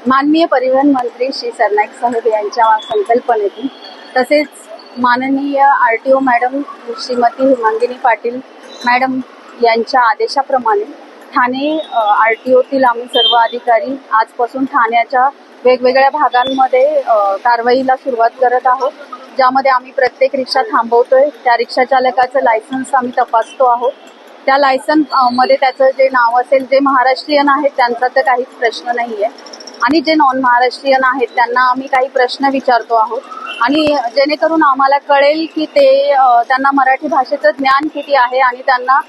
माननीय परिवहन मंत्री श्री सरनाईक साहेब यांच्या संकल्पनेतून तसेच माननीय RTO madam Shrimati Hemangini Patil madam यांच्या आदेशाप्रमाणे ठाणे RTOतील आम्ही सर्व अधिकारी आजपासून ठाण्याच्या वेगवेगळ्या भागांमध्ये कारवाईला सुरुवात करत आहोत, ज्यामध्ये आम्ही प्रत्येक रिक्षा थांबवतोय. त्या रिक्षा चालकाचं लायसन्स आम्ही तपासतो आहोत. त्या लायसन्स मध्ये त्याचं जे नाव असेल, जे महाराष्ट्रीयन आहेत त्यांचा तर काहीच प्रश्न नाहीये आणि जे नॉन महाराष्ट्रीयन आहेत त्यांना आम्ही काही प्रश्न विचारतो आहोत आणि जेणेकरून आम्हाला कळेल की त्यांना मराठी भाषेचं ज्ञान किती आहे आणि त्यांना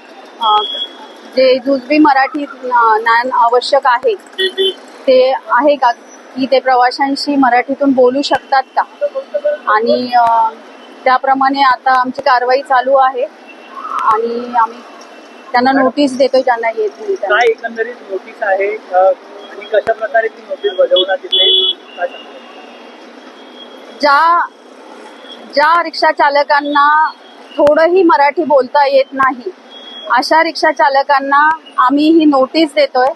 जे जुजबी मराठी ज्ञान आवश्यक आहे ते आहे का, की ते प्रवाशांशी मराठीतून बोलू शकतात का. आणि त्याप्रमाणे आता आमची कारवाई चालू आहे आणि आम्ही त्यांना नोटीस देतोय ज्यांना येत नाही. काय एकंदरीत नोटीस आहे आणि कशा प्रकारे ती नोटीस बजावणार तिथे? ज्या रिक्षा चालकांना थोडंही मराठी बोलता येत नाही अशा रिक्षा चालकांना आम्ही ही नोटीस देतोय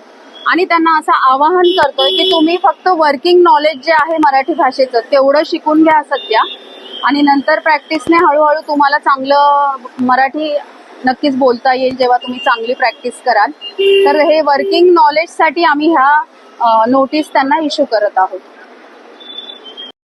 आणि त्यांना असं आवाहन करतोय की तुम्ही फक्त वर्किंग नॉलेज जे आहे मराठी भाषेचं तेवढं शिकून घ्या सध्या आणि नंतर प्रॅक्टिसने हळूहळू तुम्हाला चांगलं मराठी नक्कीच बोलता येईल जेव्हा तुम्ही चांगली प्रॅक्टिस कराल. तर हे वर्किंग नॉलेजसाठी आम्ही ह्या नोटीस त्यांना इश्यू करत आहोत.